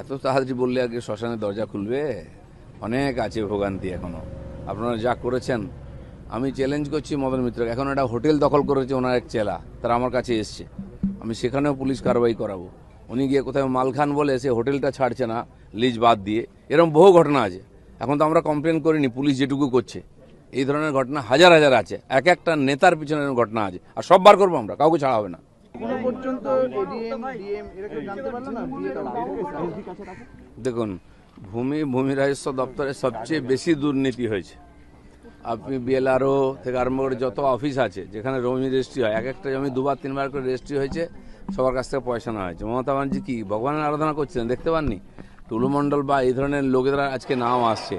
এত তাড়াতাড়ি বললে আগে শ্মশানের দরজা খুলবে? অনেক আছে ভোগান্তি এখনো। আপনারা যা করেছেন, আমি চ্যালেঞ্জ করছি মদন মিত্রকে। এখন একটা হোটেল দখল করেছে ওনার এক চেলা, তারা আমার কাছে এসছে, আমি সেখানেও পুলিশ কারবাই করাবো। উনি গিয়ে কোথায় মাল খান বলে সে হোটেলটা ছাড়ছে না লিজ বাদ দিয়ে, এরকম বহু ঘটনা আছে। এখন তো আমরা কমপ্লেন করিনি, পুলিশ যেটুকু করছে। এই ধরনের ঘটনা হাজার হাজার আছে, এক একটা নেতার পিছনে ঘটনা আছে, আর সব বার করবো আমরা, কাউকে ছাড়া হবে না। এখনো পর্যন্ত এডিএম ডিএম এরা কেউ জানতে পারলো না বিয়ে দেখুন, ভূমি রাজস্ব দপ্তরে সবচেয়ে বেশি দুর্নীতি হয়েছে। আপনি বিএলআরও থেকে আরম্ভ করে যত অফিস আছে যেখানে জমি রেজিস্ট্রি হয়, এক একটা জমি দুবার তিনবার করে রেজিস্ট্রি হয়েছে, সবার কাছ থেকে পয়সা নেওয়া হয়েছে। মমতা ব্যানার্জি কি ভগবানের আরাধনা করছিলেন দেখতে পাননি? টুলু মণ্ডল বা এই ধরনের লোকেরা আজকে নাম আসছে,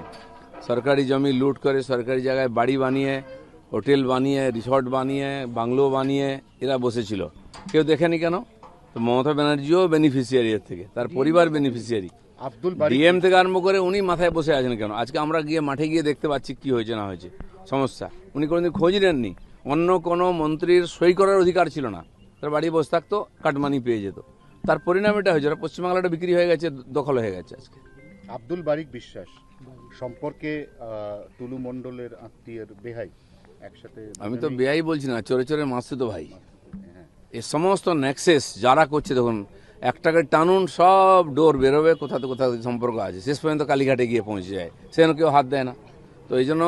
সরকারি জমি লুট করে সরকারি জায়গায় বাড়ি বানিয়ে, হোটেল বানিয়ে, রিসর্ট বানিয়ে, বাংলো বানিয়ে এরা বসেছিল। কেউ দেখেনি কেন? তো মমতা ব্যানার্জিও বেনিফিশিয়ারি এর থেকে, তার পরিবার বেনিফিশিয়ারি। আব্দুল বারিক ডিএম থেকে আরম্ভ করে উনি মাথায় বসে আছেন কেন? আজকে আমরা গিয়ে মাঠে গিয়ে দেখতে পাচ্ছি কি হয়েছে না হয়েছে সমস্যা। উনি কোনোদিন খোঁজ নেননি। অন্য কোনো মন্ত্রীর সই করার অধিকার ছিল না, তার বাড়ি বসে থাকতো, কাটমানি পেয়ে যেত। তার পরিণাম এটা হয়েছে, ওরা পশ্চিমবাংলাটা বিক্রি হয়ে গেছে, দখল হয়ে গেছে আজকে। আব্দুল বারিক বিশ্বাস সম্পর্কে টুলু মণ্ডলের আত্মীয়ের বেহাই একসাথে। আমি তো বেয়াই বলছি না, চোরে চোরে মাসুতো ভাই। এই সমস্ত নেক্সেস যারা করছে, দেখুন একটাকে টানুন, সব ডোর বেরোবে, কোথা থেকে কোথা সম্পর্ক আছে, শেষ পর্যন্ত কালীঘাটে গিয়ে পৌঁছে যায়, সেখানে কেউ হাত দেয় না। তো এই জন্য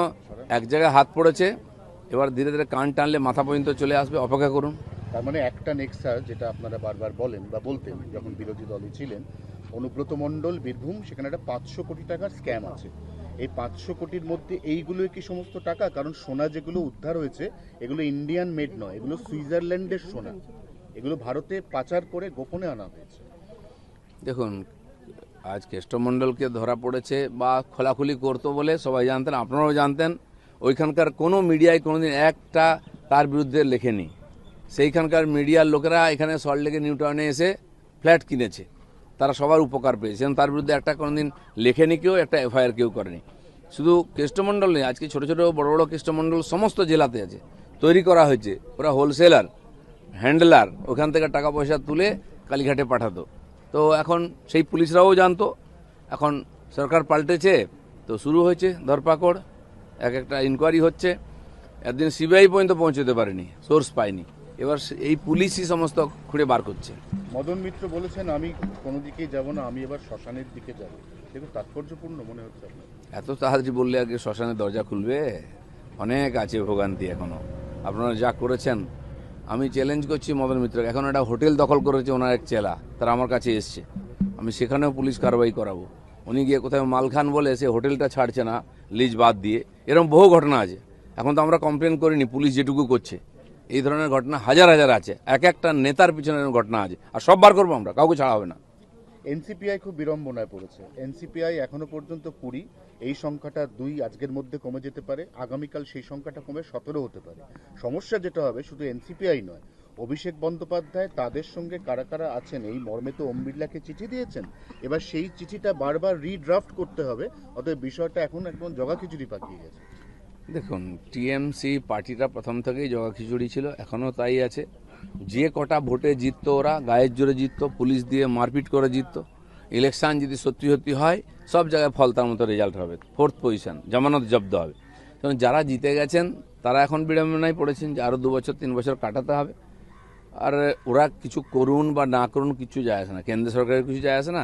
এক জায়গায় হাত পড়েছে, এবার ধীরে ধীরে কান টানলে মাথা পর্যন্ত চলে আসবে, অপেক্ষা করুন। তার মানে একটা নেক্সাস যেটা আপনারা বারবার বলেন বা বলতেন যখন বিরোধী দলে ছিলেন, অনুব্রত মণ্ডল বীরভূম, সেখানে একটা 500 কোটি টাকার স্ক্যাম আছে। এই 500 কোটির মধ্যে এইগুলো কি সমস্ত টাকা? কারণ সোনা যেগুলো উদ্ধার হয়েছে এগুলো ইন্ডিয়ান মেড নয়, এগুলো সুইজারল্যান্ডের সোনা, এগুলো ভারতে পাচার করে গোপনে আনা হয়েছে। দেখুন, আজ কেষ্টমণ্ডলকে ধরা পড়েছে বা খোলাখুলি করতো বলে সবাই জানতেন, আপনারাও জানতেন। ওইখানকার কোনো মিডিয়ায় কোনোদিন একটা তার বিরুদ্ধে লেখেনি। সেইখানকার মিডিয়ার লোকেরা এখানে সল্টলেকে নিউ টাউনে এসে ফ্ল্যাট কিনেছে, তারা সবার উপকার পেয়েছেন, তার বিরুদ্ধে একটা কোনোদিন লেখেনি কেউ, একটা এফআইআর কেউ করেনি। শুধু কেষ্টমণ্ডল নেই, আজকে ছোটো ছোটো বড় বড় কেষ্টমণ্ডল সমস্ত জেলাতে আছে, তৈরি করা হয়েছে। ওরা হোলসেলার, হ্যান্ডলার, ওখান থেকে টাকা পয়সা তুলে কালীঘাটে পাঠাতো। তো এখন সেই পুলিশরাও জানতো, এখন সরকার পাল্টেছে তো শুরু হয়েছে ধরপাকড়, এক একটা ইনকোয়ারি হচ্ছে। একদিন সিবিআই পর্যন্ত পৌঁছতে পারেনি, সোর্স পায়নি, এবার এই পুলিশই সমস্ত খুঁড়ে বার করছে। মদন মিত্র বলেছেন আমি কোনো দিকেই যাব না, আমি এবার শ্মশানের দিকে যাব। দেখুন তাৎপর্যপূর্ণ মনে হচ্ছে আপনার। এত তাড়াতাড়ি বললে আগে শ্মশানের দরজা খুলবে? অনেক আছে ভোগান্তি এখনো। আপনারা যা করেছেন, আমি চ্যালেঞ্জ করছি মদন মিত্রকে। এখন একটা হোটেল দখল করেছে ওনার এক চেলা, তারা আমার কাছে এসছে, আমি সেখানেও পুলিশ কারবাই করাবো। উনি গিয়ে কোথায় মাল খান বলে সে হোটেলটা ছাড়ছে না লিজ বাদ দিয়ে, এরকম বহু ঘটনা আছে। এখন তো আমরা কমপ্লেন করিনি, পুলিশ যেটুকু করছে। এই ধরনের ঘটনা হাজার হাজার আছে, এক একটা নেতার পিছনে ঘটনা আছে, আর সব বার করবো আমরা, কাউকে ছাড়া হবে না। এনসিপিআই খুব বিড়ম্বনায় পড়েছে। এনসিপিআই এখনো পর্যন্ত 20, এই সংখ্যাটা 2 আজকের মধ্যে কমে যেতে পারে, আগামীকাল সেই সংখ্যাটা কমে 17 হতে পারে। সমস্যা যেটা হবে শুধু এনসিপিআই নয়, অভিষেক বন্দ্যোপাধ্যায় তাদের সঙ্গে কারা কারা আছেন এই মর্মে তো ওম বিড়লাকে চিঠি দিয়েছেন, এবার সেই চিঠিটা বারবার রিড্রাফট করতে হবে। অতএব বিষয়টা এখন একদম জগাখিচুড়ি পাকিয়ে গেছে। দেখুন, টিএমসি পার্টিটা প্রথম থেকেই জগা খিচুড়ি ছিল, এখনও তাই আছে। যে কটা ভোটে জিততো ওরা গায়ের জোরে জিততো, পুলিশ দিয়ে মারপিট করে জিততো। ইলেকশন যদি সত্যি সত্যি হয়, সব জায়গায় ফল তার মতো রেজাল্ট হবে, 4th পজিশন, জামানত জব্দ হবে। কারণ যারা জিতে গেছেন তারা এখন বিড়ম্বনায় পড়েছেন যে আরও 2 বছর 3 বছর কাটাতে হবে। আর ওরা কিছু করুন বা না করুন কিছু যায় আসে না, কেন্দ্র সরকারের কিছু যায় আসে না,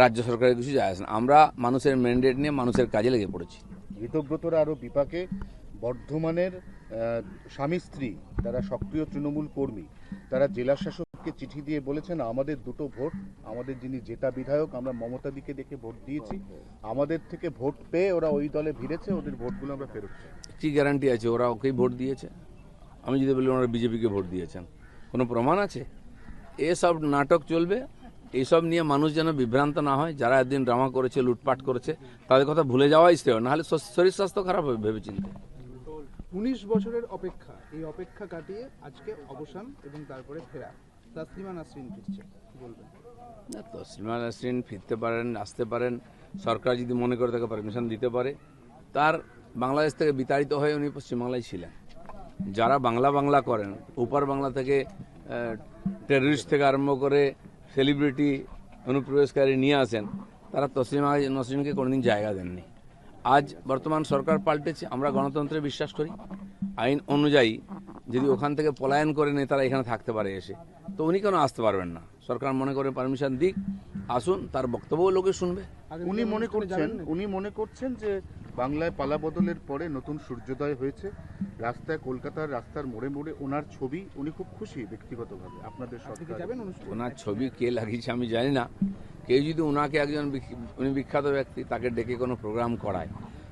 রাজ্য সরকারের কিছু যায় আসে না। আমরা মানুষের ম্যান্ডেট নিয়ে মানুষের কাজে লেগে পড়েছি। ঋতব্রতরা আরও বিপাকে। বর্ধমানের স্বামী স্ত্রী, তারা সক্রিয় তৃণমূল কর্মী, তারা জেলা শাসককে চিঠি দিয়ে বলেছেন আমাদের 2টো ভোট, আমাদের যিনি জেতা বিধায়ক আমরা মমতা দিকে দেখে ভোট দিয়েছি, আমাদের থেকে ভোট পেয়ে ওরা ওই দলে ভিড়েছে, ওদের ভোটগুলো আমরা ফেরত চাই। কি গ্যারান্টি আছে ওরা ওকেই ভোট দিয়েছে? আমি যদি বলি ওনারা বিজেপিকে ভোট দিয়েছেন, কোনো প্রমাণ আছে? এসব নাটক চলবে, এইসব নিয়ে মানুষ যেন বিভ্রান্ত না হয়। যারা একদিন ড্রামা করেছে, লুটপাট করেছে, তাদের কথা ভুলে যাওয়াই শ্রেয়, নাহলে শরীর স্বাস্থ্য খারাপ হবে ভেবেচিন্তে। 19 বছরের অপেক্ষা, এই অপেক্ষা কাটিয়ে আজকে অবসান এবং তারপরে ফেরা। তাসলিমা নাসরিন ফিরছে, কি বলবেন? না, তসলিমা নাসরিন ফিরতে পারেন, আসতে পারেন, সরকার যদি মনে করে তাকে পারমিশন দিতে পারে। তার বাংলাদেশ থেকে বিতাড়িত হয়ে উনি পশ্চিমবাংলায় ছিলেন। যারা বাংলা করেন, উপর বাংলা থেকে টেররিস্ট থেকে আরম্ভ করে সেলিব্রিটি, অনুপ্রবেশকারী নিয়ে আসেন, তারা তসলিমা নসরিনকে কোনোদিন জায়গা দেননি। আজ বর্তমান সরকার পাল্টেছে, আমরা গণতন্ত্রে বিশ্বাস করি। আইন অনুযায়ী যদি ওখান থেকে পলায়ন করে নেতারা এখানে থাকতে পারে এসে, তো উনি কেন আসতে পারবেন না? সরকার মনে করে পারমিশন দিক, আসুন, তার বক্তব্যও লোকে শুনবে। উনি মনে করছেন যে বাংলায় পালা বদলের পরে নতুন সূর্যোদয় হয়েছে, রাস্তায় কলকাতার রাস্তার মোড়ে মোড়ে ওনার ছবি, উনি খুব খুশি ব্যক্তিগতভাবে আপনাদের আপনি কি সরকার। যাবেন অনুষ্ঠানে? ওনার ছবি কে লাগিয়েছে আমি জানি না। কেউ যদি ওনাকে একজন উনি বিখ্যাত ব্যক্তি, তাকে ডেকে কোনো প্রোগ্রাম করায়,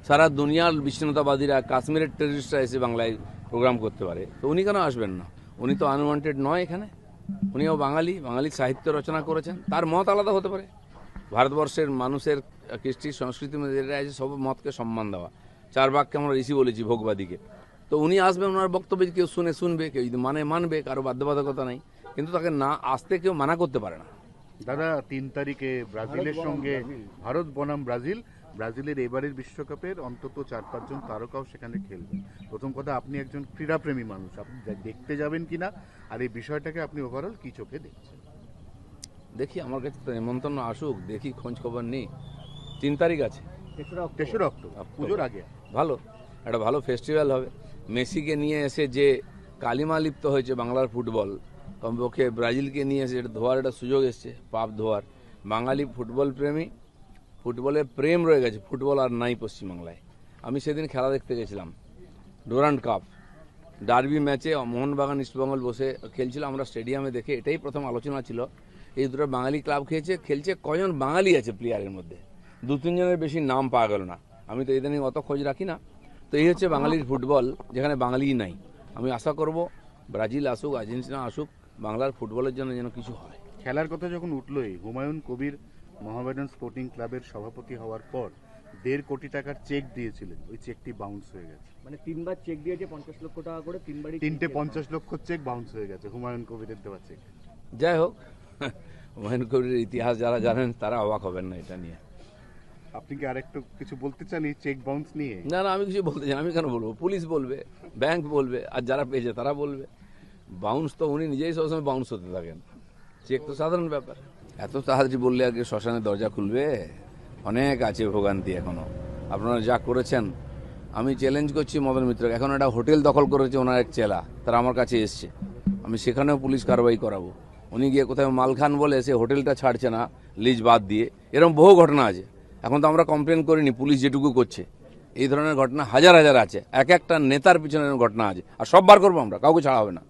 সারা দুনিয়ার বিচ্ছিন্নতাবাদীরা, কাশ্মীরের টেররিস্টরা এসে বাংলায় প্রোগ্রাম করতে পারে, তো উনি কেন আসবেন না? উনি তো আনওয়ান্টেড নয় এখানে। উনিও বাঙালি, বাঙালি সাহিত্য রচনা করেছেন, তার মত আলাদা হতে পারে। ভারতবর্ষের মানুষের কৃষ্টি সংস্কৃতির মধ্যে যেটা আছে, সব মতকে সম্মান দেওয়া। 4 বাক্যে আমরা ঋষি বলেছি ভোগবাদীকে। তো উনি আসবেন, ওনার বক্তব্য কেউ শুনবে, কেউ যদি মানবে, কারো বাধ্যবাধকতা নাই, কিন্তু তাকে না আসতে কেউ মানা করতে পারে না। দাদা 3 তারিখে ব্রাজিলের সঙ্গে ভারত বনাম ব্রাজিলের এবারের বিশ্বকাপের অন্তত 4-5 জন তারকাও সেখানে খেলবেন। প্রথম কথা, আপনি একজন ক্রীড়াপ্রেমী মানুষ, আপনি দেখতে যাবেন কিনা, আর এই বিষয়টাকে আপনি ওভারঅল কি চোখে দেখছেন? দেখি, আমার কাছে তো নিমন্ত্রণ আসুক, দেখি, খোঁজ খবর নেই। 3 তারিখ আছে, 3রা অক্টোবর, পুজোর আগে। ভালো, একটা ভালো ফেস্টিভ্যাল হবে। মেসিকে নিয়ে এসে যে কালিমা লিপ্ত হয়েছে বাংলার ফুটবল, কমপক্ষে ব্রাজিলকে নিয়ে এসে এটা ধোয়ার একটা সুযোগ এসছে, পাপ ধোয়ার। বাঙালি ফুটবল প্রেমী, ফুটবলের প্রেম রয়ে গেছে, ফুটবল আর নাই পশ্চিমবাংলায়। আমি সেদিন খেলা দেখতে গেছিলাম, ডুরান্ড কাপ ডার্বি ম্যাচে মোহনবাগান ইস্টবেঙ্গল বসে খেলছিল, আমরা স্টেডিয়ামে দেখে এটাই প্রথম আলোচনা ছিল, এই দুটো বাঙালি ক্লাব খেলছে, কজন বাঙালি আছে প্লেয়ারের মধ্যে? 2-3 জনের বেশি নাম পাওয়া গেল না। আমি তো ইদানিং অত খোঁজ রাখি না। তো এই হচ্ছে বাঙালির ফুটবল, যেখানে বাঙালিই নাই। আমি আশা করব ব্রাজিল আসুক, আর্জেন্টিনা আসুক, বাংলার ফুটবলের জন্য যেন কিছু হয়। খেলার কথা যখন উঠলোই, হুমায়ুন কবির মোহামেডান স্পোর্টিং ক্লাবের সভাপতি হওয়ার পর 1.5 কোটি টাকার চেক দিয়েছিলেন, ওই চেকটি বাউন্স হয়ে গেছে। মানে 3বার চেক দিয়েছে 50 লক্ষ টাকা করে, 3বারই 3টে 50 লক্ষ চেক বাউন্স হয়ে গেছে, হুমায়ুন কবিরের দেওয়া চেক। যাই হোক, হুমায়ুন কবিরের ইতিহাস যারা জানেন তারা অবাক হবেন না এটা নিয়ে। আপনি কি আরেকটু কিছু বলতে চান এই চেক বাউন্স নিয়ে? না, আমি কিছু বলতে চাই না। আমি কেন বলবো? পুলিশ বলবে, ব্যাংক বলবে, আর যারা পেয়েছে তারা বলবে। বাউন্স তো উনি নিজেই সবসময় বাউন্স হতে থাকেন, চেক তো সাধারণ ব্যাপার। এত তাড়াতাড়ি বললে আগে শ্মশানের দরজা খুলবে? অনেক আছে ভোগান্তি এখনো। আপনারা যা করেছেন, আমি চ্যালেঞ্জ করছি মদন মিত্রকে। এখন একটা হোটেল দখল করেছে ওনার এক চেলা, তারা আমার কাছে এসছে, আমি সেখানেও পুলিশ কারবাই করাবো। উনি গিয়ে কোথায় মাল খান বলে সে হোটেলটা ছাড়ছে না লিজ বাদ দিয়ে, এরকম বহু ঘটনা আছে। এখন তো আমরা কমপ্লেন করিনি, পুলিশ যেটুকু করছে। এই ধরনের ঘটনা হাজার হাজার আছে, এক একটা নেতার পিছনে ঘটনা আছে, আর সব বার করবো আমরা, কাউকে ছাড়া হবে না।